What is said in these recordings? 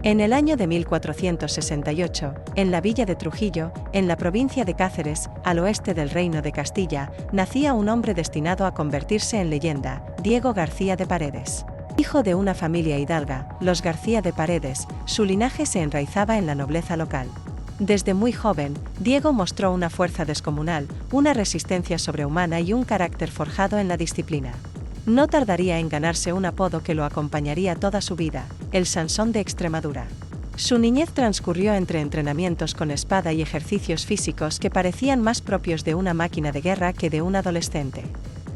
En el año de 1468, en la villa de Trujillo, en la provincia de Cáceres, al oeste del Reino de Castilla, nacía un hombre destinado a convertirse en leyenda, Diego García de Paredes. Hijo de una familia hidalga, los García de Paredes, su linaje se enraizaba en la nobleza local. Desde muy joven, Diego mostró una fuerza descomunal, una resistencia sobrehumana y un carácter forjado en la disciplina. No tardaría en ganarse un apodo que lo acompañaría toda su vida, el Sansón de Extremadura. Su niñez transcurrió entre entrenamientos con espada y ejercicios físicos que parecían más propios de una máquina de guerra que de un adolescente.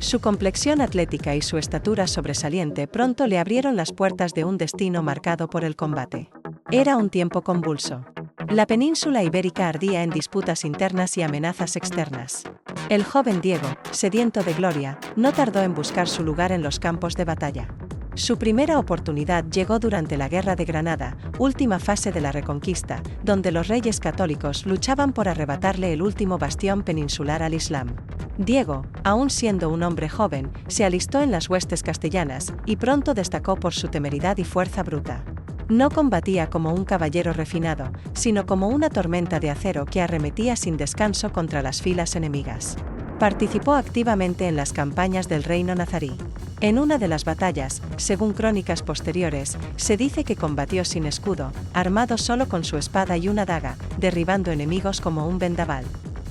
Su complexión atlética y su estatura sobresaliente pronto le abrieron las puertas de un destino marcado por el combate. Era un tiempo convulso. La península ibérica ardía en disputas internas y amenazas externas. El joven Diego, sediento de gloria, no tardó en buscar su lugar en los campos de batalla. Su primera oportunidad llegó durante la Guerra de Granada, última fase de la Reconquista, donde los reyes católicos luchaban por arrebatarle el último bastión peninsular al Islam. Diego, aún siendo un hombre joven, se alistó en las huestes castellanas, y pronto destacó por su temeridad y fuerza bruta. No combatía como un caballero refinado, sino como una tormenta de acero que arremetía sin descanso contra las filas enemigas. Participó activamente en las campañas del reino nazarí. En una de las batallas, según crónicas posteriores, se dice que combatió sin escudo, armado solo con su espada y una daga, derribando enemigos como un vendaval.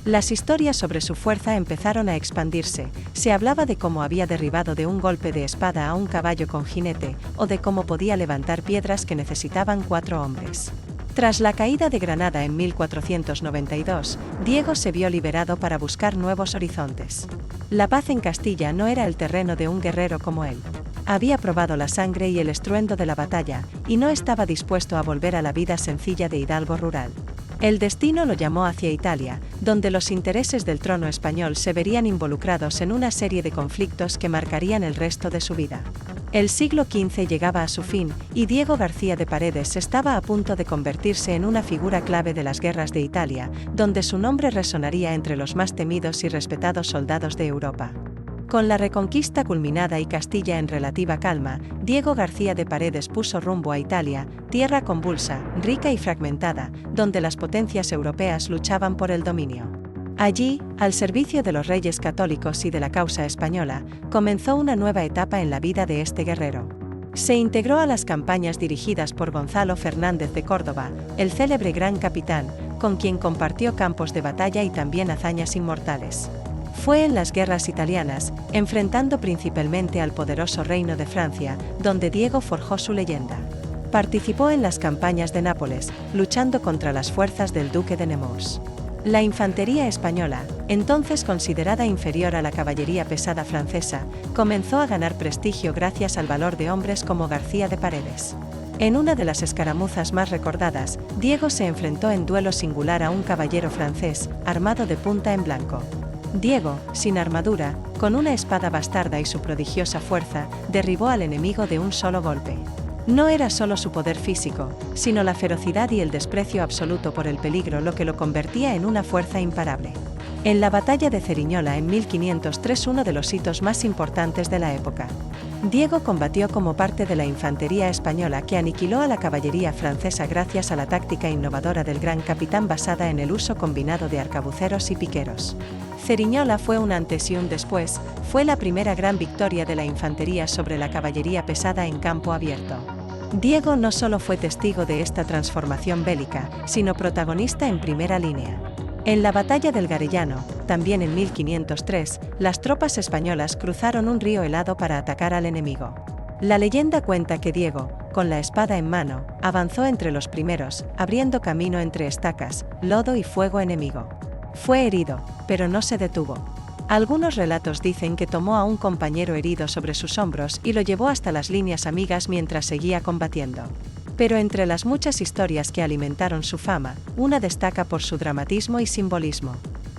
Las historias sobre su fuerza empezaron a expandirse, se hablaba de cómo había derribado de un golpe de espada a un caballo con jinete, o de cómo podía levantar piedras que necesitaban 4 hombres. Tras la caída de Granada en 1492, Diego se vio liberado para buscar nuevos horizontes. La paz en Castilla no era el terreno de un guerrero como él. Había probado la sangre y el estruendo de la batalla, y no estaba dispuesto a volver a la vida sencilla de hidalgo rural. El destino lo llamó hacia Italia, donde los intereses del trono español se verían involucrados en una serie de conflictos que marcarían el resto de su vida. El siglo XV llegaba a su fin, y Diego García de Paredes estaba a punto de convertirse en una figura clave de las guerras de Italia, donde su nombre resonaría entre los más temidos y respetados soldados de Europa. Con la Reconquista culminada y Castilla en relativa calma, Diego García de Paredes puso rumbo a Italia, tierra convulsa, rica y fragmentada, donde las potencias europeas luchaban por el dominio. Allí, al servicio de los reyes católicos y de la causa española, comenzó una nueva etapa en la vida de este guerrero. Se integró a las campañas dirigidas por Gonzalo Fernández de Córdoba, el célebre gran capitán, con quien compartió campos de batalla y también hazañas inmortales. Fue en las guerras italianas, enfrentando principalmente al poderoso Reino de Francia, donde Diego forjó su leyenda. Participó en las campañas de Nápoles, luchando contra las fuerzas del duque de Nemours. La infantería española, entonces considerada inferior a la caballería pesada francesa, comenzó a ganar prestigio gracias al valor de hombres como García de Paredes. En una de las escaramuzas más recordadas, Diego se enfrentó en duelo singular a un caballero francés, armado de punta en blanco. Diego, sin armadura, con una espada bastarda y su prodigiosa fuerza, derribó al enemigo de un solo golpe. No era solo su poder físico, sino la ferocidad y el desprecio absoluto por el peligro lo que lo convertía en una fuerza imparable. En la batalla de Ceriñola en 1503, uno de los hitos más importantes de la época, Diego combatió como parte de la infantería española que aniquiló a la caballería francesa gracias a la táctica innovadora del gran capitán basada en el uso combinado de arcabuceros y piqueros. Ceriñola fue un antes y un después, fue la primera gran victoria de la infantería sobre la caballería pesada en campo abierto. Diego no solo fue testigo de esta transformación bélica, sino protagonista en primera línea. En la batalla del Garellano, también en 1503, las tropas españolas cruzaron un río helado para atacar al enemigo. La leyenda cuenta que Diego, con la espada en mano, avanzó entre los primeros, abriendo camino entre estacas, lodo y fuego enemigo. Fue herido, pero no se detuvo. Algunos relatos dicen que tomó a un compañero herido sobre sus hombros y lo llevó hasta las líneas amigas mientras seguía combatiendo. Pero entre las muchas historias que alimentaron su fama, una destaca por su dramatismo y simbolismo.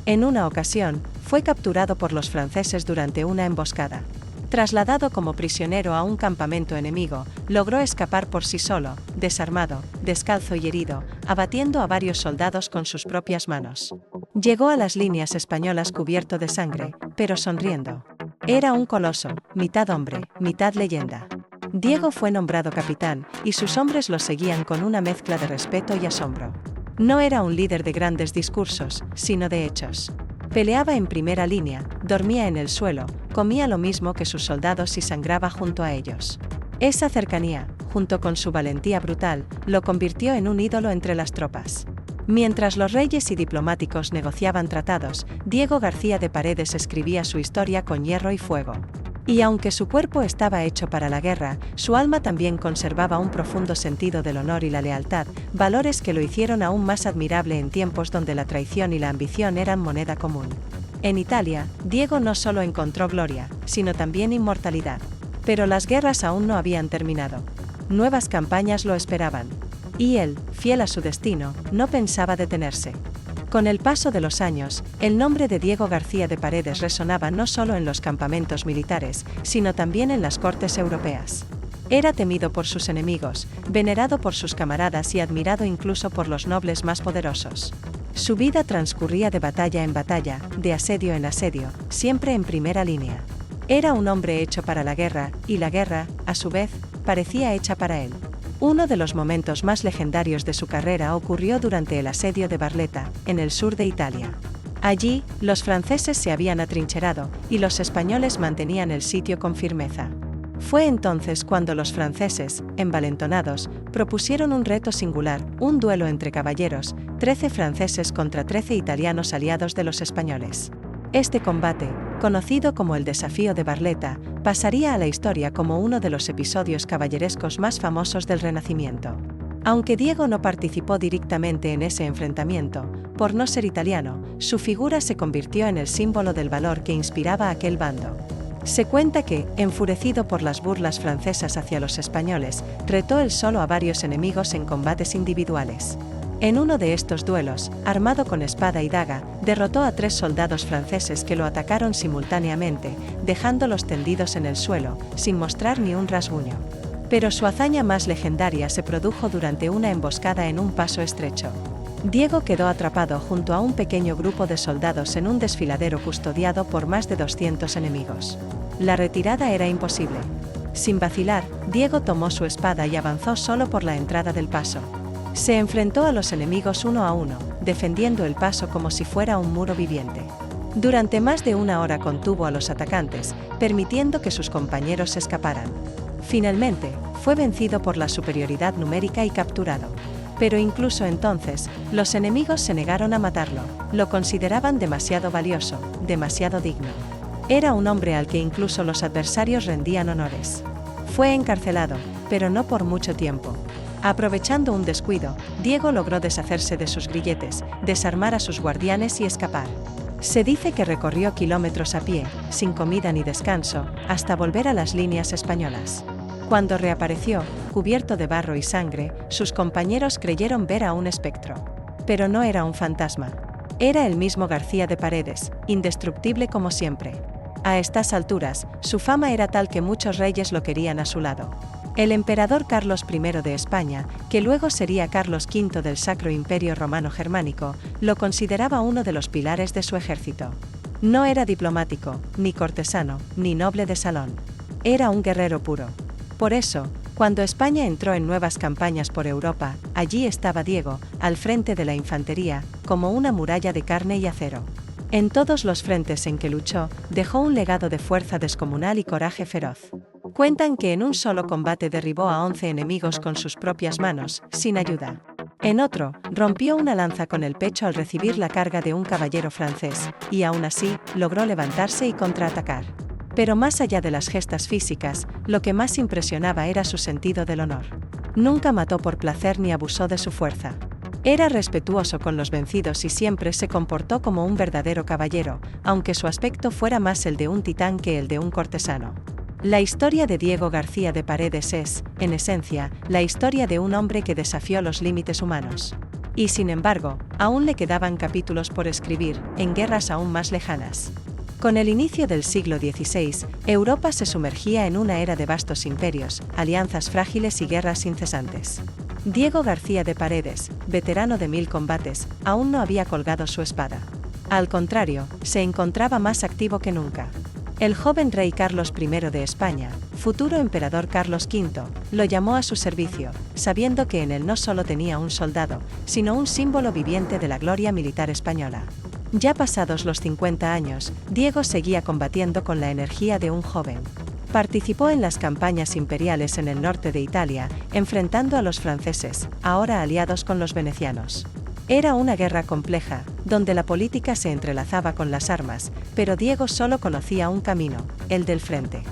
En una ocasión, fue capturado por los franceses durante una emboscada. Trasladado como prisionero a un campamento enemigo, logró escapar por sí solo, desarmado, descalzo y herido, abatiendo a varios soldados con sus propias manos. Llegó a las líneas españolas cubierto de sangre, pero sonriendo. Era un coloso, mitad hombre, mitad leyenda. Diego fue nombrado capitán, y sus hombres lo seguían con una mezcla de respeto y asombro. No era un líder de grandes discursos, sino de hechos. Peleaba en primera línea, dormía en el suelo, comía lo mismo que sus soldados y sangraba junto a ellos. Esa cercanía, junto con su valentía brutal, lo convirtió en un ídolo entre las tropas. Mientras los reyes y diplomáticos negociaban tratados, Diego García de Paredes escribía su historia con hierro y fuego. Y aunque su cuerpo estaba hecho para la guerra, su alma también conservaba un profundo sentido del honor y la lealtad, valores que lo hicieron aún más admirable en tiempos donde la traición y la ambición eran moneda común. En Italia, Diego no solo encontró gloria, sino también inmortalidad. Pero las guerras aún no habían terminado. Nuevas campañas lo esperaban. Y él, fiel a su destino, no pensaba detenerse. Con el paso de los años, el nombre de Diego García de Paredes resonaba no solo en los campamentos militares, sino también en las cortes europeas. Era temido por sus enemigos, venerado por sus camaradas y admirado incluso por los nobles más poderosos. Su vida transcurría de batalla en batalla, de asedio en asedio, siempre en primera línea. Era un hombre hecho para la guerra, y la guerra, a su vez, parecía hecha para él. Uno de los momentos más legendarios de su carrera ocurrió durante el asedio de Barletta, en el sur de Italia. Allí, los franceses se habían atrincherado, y los españoles mantenían el sitio con firmeza. Fue entonces cuando los franceses, envalentonados, propusieron un reto singular, un duelo entre caballeros, 13 franceses contra 13 italianos aliados de los españoles. Este combate, conocido como el Desafío de Barletta, pasaría a la historia como uno de los episodios caballerescos más famosos del Renacimiento. Aunque Diego no participó directamente en ese enfrentamiento, por no ser italiano, su figura se convirtió en el símbolo del valor que inspiraba a aquel bando. Se cuenta que, enfurecido por las burlas francesas hacia los españoles, retó él solo a varios enemigos en combates individuales. En uno de estos duelos, armado con espada y daga, derrotó a 3 soldados franceses que lo atacaron simultáneamente, dejándolos tendidos en el suelo, sin mostrar ni un rasguño. Pero su hazaña más legendaria se produjo durante una emboscada en un paso estrecho. Diego quedó atrapado junto a un pequeño grupo de soldados en un desfiladero custodiado por más de 200 enemigos. La retirada era imposible. Sin vacilar, Diego tomó su espada y avanzó solo por la entrada del paso. Se enfrentó a los enemigos uno a uno, defendiendo el paso como si fuera un muro viviente. Durante más de una hora contuvo a los atacantes, permitiendo que sus compañeros escaparan. Finalmente, fue vencido por la superioridad numérica y capturado. Pero incluso entonces, los enemigos se negaron a matarlo, lo consideraban demasiado valioso, demasiado digno. Era un hombre al que incluso los adversarios rendían honores. Fue encarcelado, pero no por mucho tiempo. Aprovechando un descuido, Diego logró deshacerse de sus grilletes, desarmar a sus guardianes y escapar. Se dice que recorrió kilómetros a pie, sin comida ni descanso, hasta volver a las líneas españolas. Cuando reapareció, cubierto de barro y sangre, sus compañeros creyeron ver a un espectro. Pero no era un fantasma. Era el mismo García de Paredes, indestructible como siempre. A estas alturas, su fama era tal que muchos reyes lo querían a su lado. El emperador Carlos I de España, que luego sería Carlos V del Sacro Imperio Romano Germánico, lo consideraba uno de los pilares de su ejército. No era diplomático, ni cortesano, ni noble de salón. Era un guerrero puro. Por eso, cuando España entró en nuevas campañas por Europa, allí estaba Diego, al frente de la infantería, como una muralla de carne y acero. En todos los frentes en que luchó, dejó un legado de fuerza descomunal y coraje feroz. Cuentan que en un solo combate derribó a 11 enemigos con sus propias manos, sin ayuda. En otro, rompió una lanza con el pecho al recibir la carga de un caballero francés, y aún así, logró levantarse y contraatacar. Pero más allá de las gestas físicas, lo que más impresionaba era su sentido del honor. Nunca mató por placer ni abusó de su fuerza. Era respetuoso con los vencidos y siempre se comportó como un verdadero caballero, aunque su aspecto fuera más el de un titán que el de un cortesano. La historia de Diego García de Paredes es, en esencia, la historia de un hombre que desafió los límites humanos. Y sin embargo, aún le quedaban capítulos por escribir, en guerras aún más lejanas. Con el inicio del siglo XVI, Europa se sumergía en una era de vastos imperios, alianzas frágiles y guerras incesantes. Diego García de Paredes, veterano de 1000 combates, aún no había colgado su espada. Al contrario, se encontraba más activo que nunca. El joven rey Carlos I de España, futuro emperador Carlos V, lo llamó a su servicio, sabiendo que en él no solo tenía un soldado, sino un símbolo viviente de la gloria militar española. Ya pasados los 50 años, Diego seguía combatiendo con la energía de un joven. Participó en las campañas imperiales en el norte de Italia, enfrentando a los franceses, ahora aliados con los venecianos. Era una guerra compleja, donde la política se entrelazaba con las armas, pero Diego solo conocía un camino, el del frente.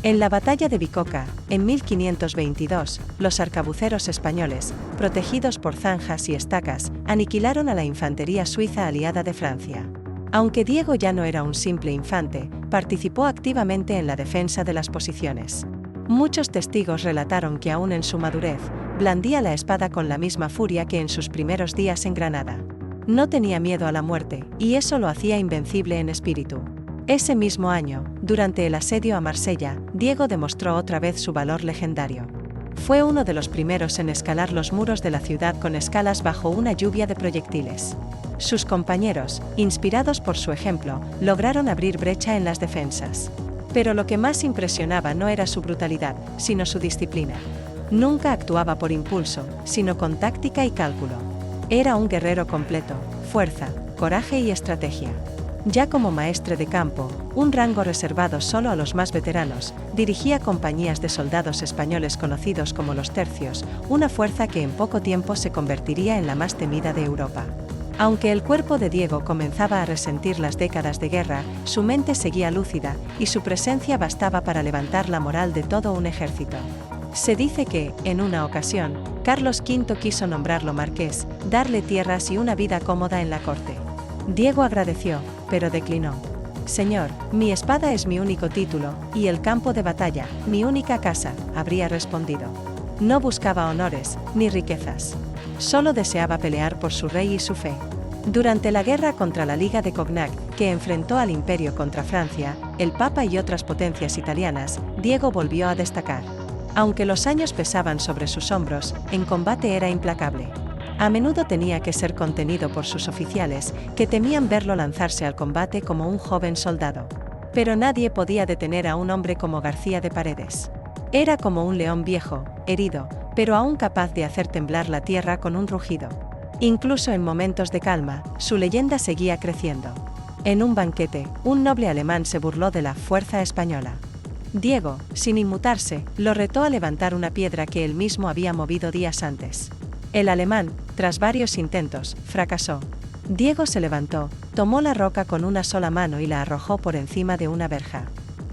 En la batalla de Bicocca, en 1522, los arcabuceros españoles, protegidos por zanjas y estacas, aniquilaron a la infantería suiza aliada de Francia. Aunque Diego ya no era un simple infante, participó activamente en la defensa de las posiciones. Muchos testigos relataron que aún en su madurez, blandía la espada con la misma furia que en sus primeros días en Granada. No tenía miedo a la muerte, y eso lo hacía invencible en espíritu. Ese mismo año, durante el asedio a Marsella, Diego demostró otra vez su valor legendario. Fue uno de los primeros en escalar los muros de la ciudad con escalas bajo una lluvia de proyectiles. Sus compañeros, inspirados por su ejemplo, lograron abrir brecha en las defensas. Pero lo que más impresionaba no era su brutalidad, sino su disciplina. Nunca actuaba por impulso, sino con táctica y cálculo. Era un guerrero completo, fuerza, coraje y estrategia. Ya como maestre de campo, un rango reservado solo a los más veteranos, dirigía compañías de soldados españoles conocidos como los tercios, una fuerza que en poco tiempo se convertiría en la más temida de Europa. Aunque el cuerpo de Diego comenzaba a resentir las décadas de guerra, su mente seguía lúcida, y su presencia bastaba para levantar la moral de todo un ejército. Se dice que, en una ocasión, Carlos V quiso nombrarlo marqués, darle tierras y una vida cómoda en la corte. Diego agradeció, pero declinó. «Señor, mi espada es mi único título, y el campo de batalla, mi única casa», habría respondido. No buscaba honores, ni riquezas. Solo deseaba pelear por su rey y su fe. Durante la guerra contra la Liga de Cognac, que enfrentó al Imperio contra Francia, el Papa y otras potencias italianas, Diego volvió a destacar. Aunque los años pesaban sobre sus hombros, en combate era implacable. A menudo tenía que ser contenido por sus oficiales, que temían verlo lanzarse al combate como un joven soldado. Pero nadie podía detener a un hombre como García de Paredes. Era como un león viejo, herido, pero aún capaz de hacer temblar la tierra con un rugido. Incluso en momentos de calma, su leyenda seguía creciendo. En un banquete, un noble alemán se burló de la fuerza española. Diego, sin inmutarse, lo retó a levantar una piedra que él mismo había movido días antes. El alemán, tras varios intentos, fracasó. Diego se levantó, tomó la roca con una sola mano y la arrojó por encima de una verja.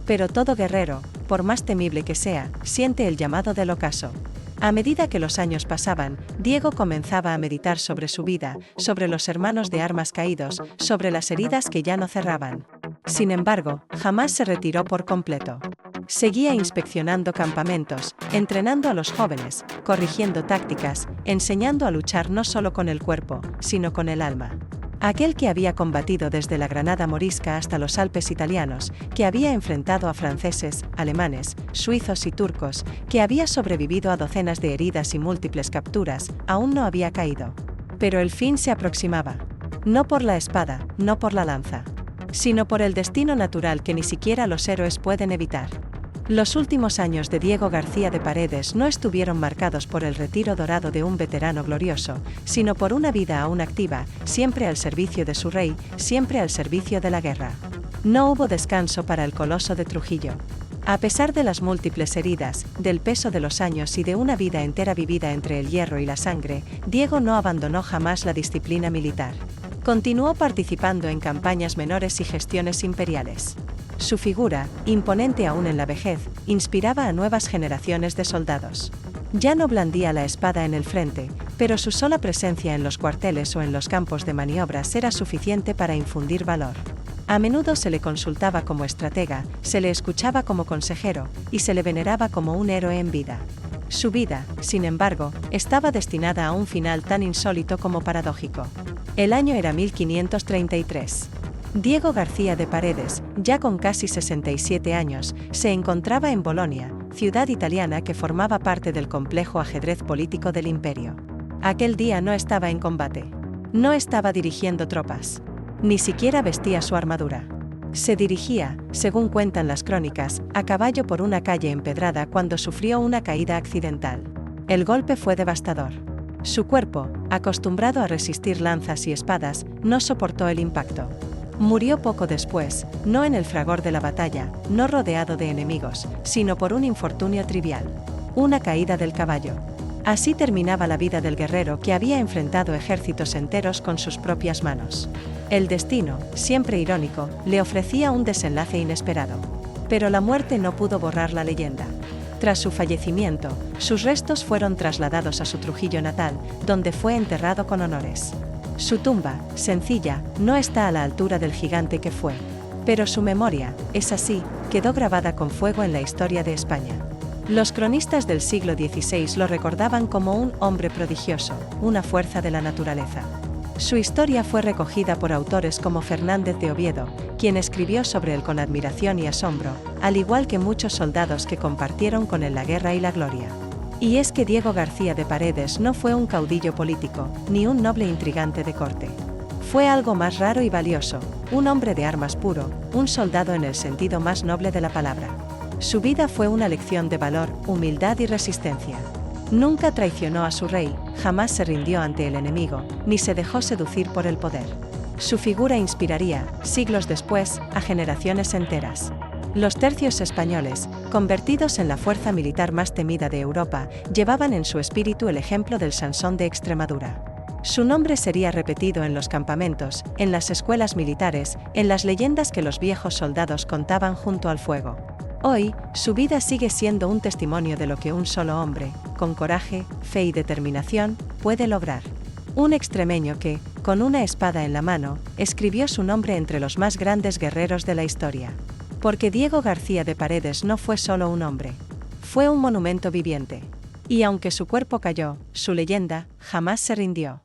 Pero todo guerrero, por más temible que sea, siente el llamado del ocaso. A medida que los años pasaban, Diego comenzaba a meditar sobre su vida, sobre los hermanos de armas caídos, sobre las heridas que ya no cerraban. Sin embargo, jamás se retiró por completo. Seguía inspeccionando campamentos, entrenando a los jóvenes, corrigiendo tácticas, enseñando a luchar no solo con el cuerpo, sino con el alma. Aquel que había combatido desde la Granada morisca hasta los Alpes italianos, que había enfrentado a franceses, alemanes, suizos y turcos, que había sobrevivido a docenas de heridas y múltiples capturas, aún no había caído. Pero el fin se aproximaba. No por la espada, no por la lanza, sino por el destino natural que ni siquiera los héroes pueden evitar. Los últimos años de Diego García de Paredes no estuvieron marcados por el retiro dorado de un veterano glorioso, sino por una vida aún activa, siempre al servicio de su rey, siempre al servicio de la guerra. No hubo descanso para el coloso de Trujillo. A pesar de las múltiples heridas, del peso de los años y de una vida entera vivida entre el hierro y la sangre, Diego no abandonó jamás la disciplina militar. Continuó participando en campañas menores y gestiones imperiales. Su figura, imponente aún en la vejez, inspiraba a nuevas generaciones de soldados. Ya no blandía la espada en el frente, pero su sola presencia en los cuarteles o en los campos de maniobras era suficiente para infundir valor. A menudo se le consultaba como estratega, se le escuchaba como consejero, y se le veneraba como un héroe en vida. Su vida, sin embargo, estaba destinada a un final tan insólito como paradójico. El año era 1533. Diego García de Paredes, ya con casi 67 años, se encontraba en Bolonia, ciudad italiana que formaba parte del complejo ajedrez político del imperio. Aquel día no estaba en combate. No estaba dirigiendo tropas. Ni siquiera vestía su armadura. Se dirigía, según cuentan las crónicas, a caballo por una calle empedrada cuando sufrió una caída accidental. El golpe fue devastador. Su cuerpo, acostumbrado a resistir lanzas y espadas, no soportó el impacto. Murió poco después, no en el fragor de la batalla, no rodeado de enemigos, sino por un infortunio trivial: una caída del caballo. Así terminaba la vida del guerrero que había enfrentado ejércitos enteros con sus propias manos. El destino, siempre irónico, le ofrecía un desenlace inesperado. Pero la muerte no pudo borrar la leyenda. Tras su fallecimiento, sus restos fueron trasladados a su Trujillo natal, donde fue enterrado con honores. Su tumba, sencilla, no está a la altura del gigante que fue. Pero su memoria, es así, quedó grabada con fuego en la historia de España. Los cronistas del siglo XVI lo recordaban como un hombre prodigioso, una fuerza de la naturaleza. Su historia fue recogida por autores como Fernández de Oviedo, quien escribió sobre él con admiración y asombro, al igual que muchos soldados que compartieron con él la guerra y la gloria. Y es que Diego García de Paredes no fue un caudillo político, ni un noble intrigante de corte. Fue algo más raro y valioso, un hombre de armas puro, un soldado en el sentido más noble de la palabra. Su vida fue una lección de valor, humildad y resistencia. Nunca traicionó a su rey, jamás se rindió ante el enemigo, ni se dejó seducir por el poder. Su figura inspiraría, siglos después, a generaciones enteras. Los tercios españoles, convertidos en la fuerza militar más temida de Europa, llevaban en su espíritu el ejemplo del Sansón de Extremadura. Su nombre sería repetido en los campamentos, en las escuelas militares, en las leyendas que los viejos soldados contaban junto al fuego. Hoy, su vida sigue siendo un testimonio de lo que un solo hombre, con coraje, fe y determinación, puede lograr. Un extremeño que, con una espada en la mano, escribió su nombre entre los más grandes guerreros de la historia. Porque Diego García de Paredes no fue solo un hombre. Fue un monumento viviente. Y aunque su cuerpo cayó, su leyenda jamás se rindió.